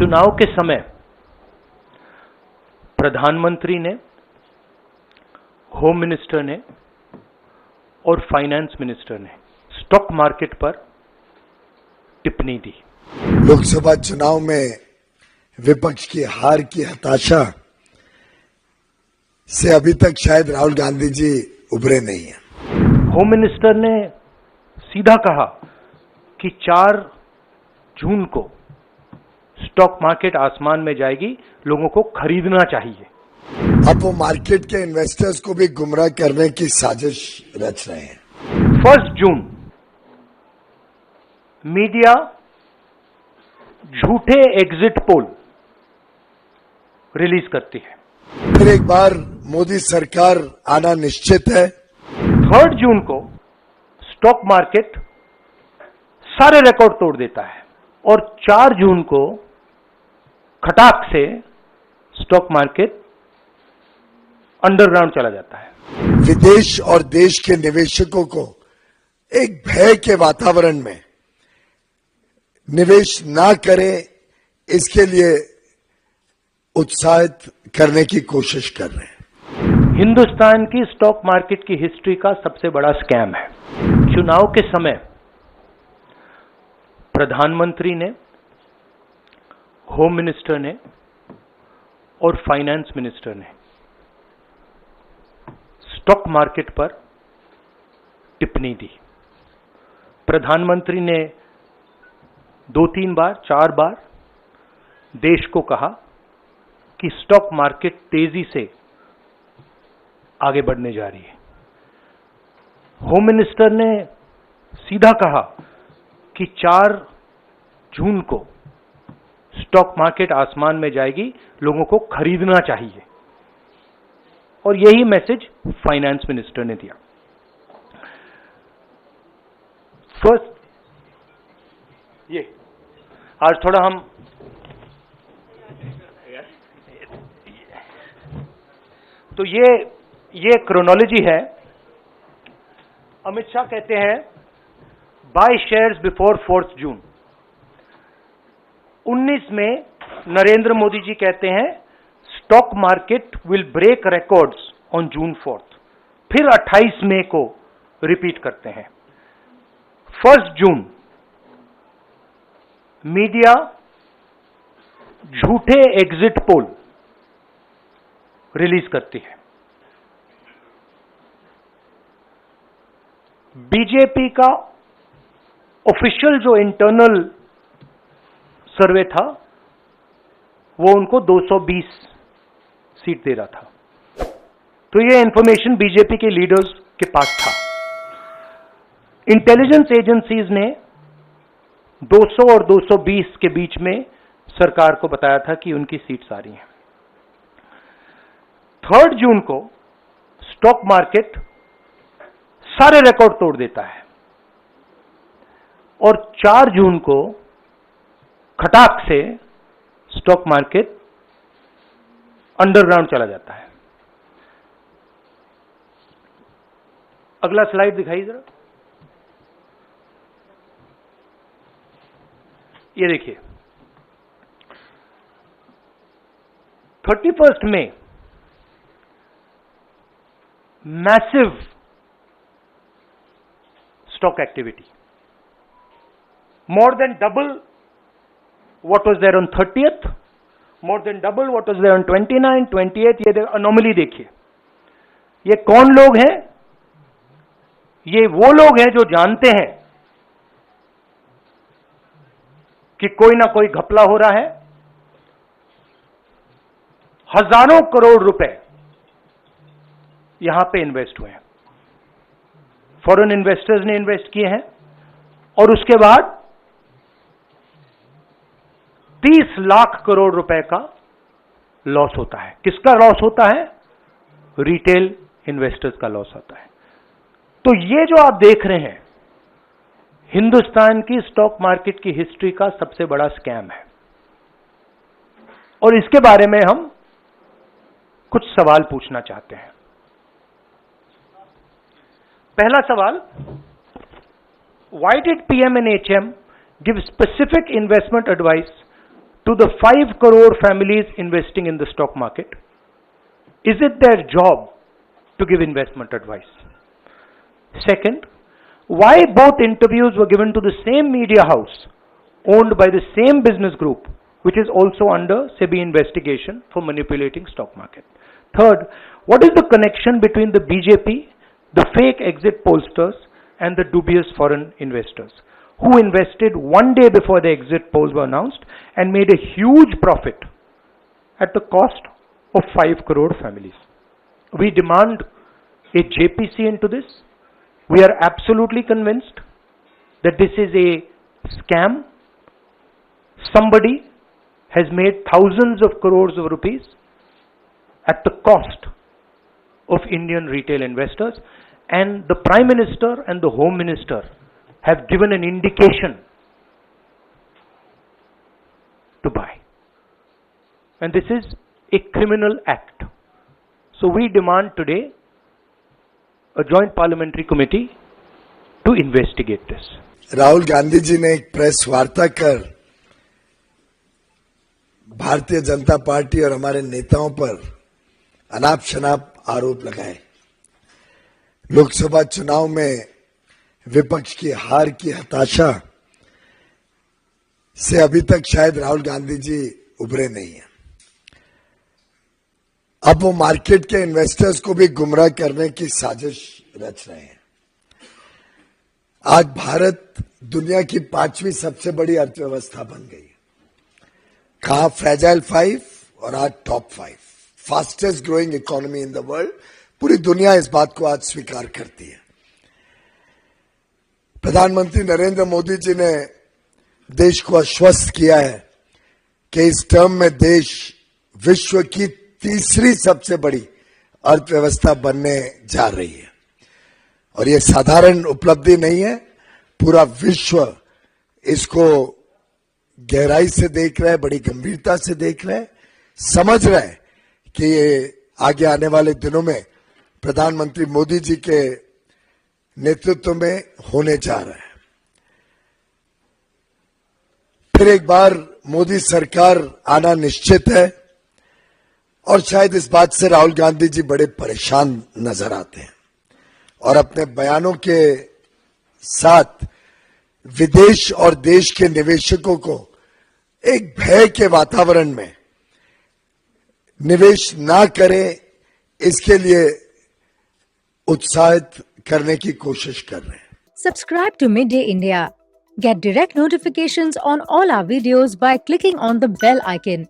चुनाव के समय प्रधानमंत्री ने, होम मिनिस्टर ने और फाइनेंस मिनिस्टर ने स्टॉक मार्केट पर टिप्पणी दी। लोकसभा चुनाव में विपक्ष की हार की हताशा से अभी तक शायद राहुल गांधी जी उभरे नहीं हैं। होम मिनिस्टर ने सीधा कहा कि 4 जून को स्टॉक मार्केट आसमान में जाएगी, लोगों को खरीदना चाहिए। अब वो मार्केट के इन्वेस्टर्स को भी गुमराह करने की साजिश रच रहे हैं। 1 जून मीडिया झूठे एग्जिट पोल रिलीज करती है। फिर एक बार मोदी सरकार आना निश्चित है। 3 जून को स्टॉक मार्केट सारे रिकॉर्ड तोड़ देता है और 4 जून को खटाक से स्टॉक मार्केट अंडरग्राउंड चला जाता है। विदेश और देश के निवेशकों को एक भय के वातावरण में निवेश ना करें, इसके लिए उत्साहित करने की कोशिश कर रहे हैं। हिंदुस्तान की स्टॉक मार्केट की हिस्ट्री का सबसे बड़ा स्कैम है। चुनाव के समय प्रधानमंत्री ने, होम मिनिस्टर ने और फाइनेंस मिनिस्टर ने स्टॉक मार्केट पर टिप्पणी दी। प्रधानमंत्री ने 2-3 बार, 4 बार देश को कहा कि स्टॉक मार्केट तेजी से आगे बढ़ने जा रही है। होम मिनिस्टर ने सीधा कहा कि 4 जून को स्टॉक मार्केट आसमान में जाएगी, लोगों को खरीदना चाहिए। और यही मैसेज फाइनेंस मिनिस्टर ने दिया। फर्स्ट, ये आज थोड़ा हम तो ये क्रोनोलॉजी है। अमित शाह कहते हैं बाय शेयर्स बिफोर 4 जून। 19 में नरेंद्र मोदी जी कहते हैं stock market will break records on June 4। फिर 28 मई को रिपीट करते हैं। 1 जून मीडिया झूठे एग्जिट पोल रिलीज करती है। बीजेपी का ऑफिशियल जो इंटरनल सर्वे था वो उनको 220 सीट दे रहा था। तो ये इंफॉर्मेशन बीजेपी के लीडर्स के पास था। इंटेलिजेंस एजेंसीज ने 200 और 220 के बीच में सरकार को बताया था कि उनकी सीट्स आ रही हैं। 3 जून को स्टॉक मार्केट सारे रिकॉर्ड तोड़ देता है और 4 जून को खटाक से स्टॉक मार्केट अंडरग्राउंड चला जाता है। अगला स्लाइड दिखाइए जरा। ये देखिए, 31 मई massive stock activity, more than double what was there on 30th, more than double what was there on 29, 28। ये अनोमली देखिए। ये कौन लोग हैं? ये वो लोग हैं जो जानते हैं कि कोई ना कोई घपला हो रहा है। हजारों करोड़ रुपए यहां पे इन्वेस्ट हुए हैं। फॉरेन इन्वेस्टर्स ने इन्वेस्ट किए हैं और उसके बाद 30 लाख करोड़ रुपए का लॉस होता है। किसका लॉस होता है? रिटेल इन्वेस्टर्स का लॉस होता है। तो ये जो आप देख रहे हैं हिंदुस्तान की स्टॉक मार्केट की हिस्ट्री का सबसे बड़ा स्कैम है और इसके बारे में हम कुछ सवाल पूछना चाहते हैं। पहला सवाल, why did PM and HM give specific investment advice to the 5 crore families investing in the stock market? Is it their job to give investment advice? Second, why both interviews were given to the same media house owned by the same business group, which is also under SEBI investigation for manipulating stock market? Third, what is the connection between the BJP, the fake exit pollsters, and the dubious foreign investors who invested one day before the exit polls were announced and made a huge profit at the cost of 5 crore families? We demand a JPC into this. We are absolutely convinced that this is a scam. Somebody has made thousands of crores of rupees at the cost of Indian retail investors, and the Prime Minister and the Home Minister have given an indication to buy. And this is a criminal act. So we demand today a joint parliamentary committee to investigate this. Rahul Gandhi ji ने एक press वार्ता कर Bharatiya Janata party और हमारे नेताओं पर अनाप शनाप आरोप लगाए। लोकसभा चुनाव में विपक्ष की हार की हताशा से अभी तक शायद राहुल गांधी जी उभरे नहीं हैं। अब वो मार्केट के इन्वेस्टर्स को भी गुमराह करने की साजिश रच रहे हैं। आज भारत दुनिया की 5वीं सबसे बड़ी अर्थव्यवस्था बन गई। कहा फ्रेजाइल 5 और आज top 5, fastest growing economy in the world. पूरी दुनिया इस बात को आज स्वीकार करती है। प्रधानमंत्री नरेंद्र मोदी जी ने देश को आश्वस्त किया है कि इस टर्म में देश विश्व की तीसरी सबसे बड़ी अर्थव्यवस्था बनने जा रही है। और यह साधारण उपलब्धि नहीं है, पूरा विश्व इसको गहराई से देख रहा है, बड़ी गंभीरता से देख रहा है, समझ रहा है कि ये आगे आने वाले दिनों में प्रधानमंत्री मोदी जी के नेतृत्व में होने जा रहा है। फिर एक बार मोदी सरकार आना निश्चित है और शायद इस बात से राहुल गांधी जी बड़े परेशान नजर आते हैं और अपने बयानों के साथ विदेश और देश के निवेशकों को एक भय के वातावरण में निवेश ना करें, इसके लिए उत्साहित करने की कोशिश कर रहे हैं। Subscribe to Midday India. Get direct notifications on all our videos by clicking on the bell icon.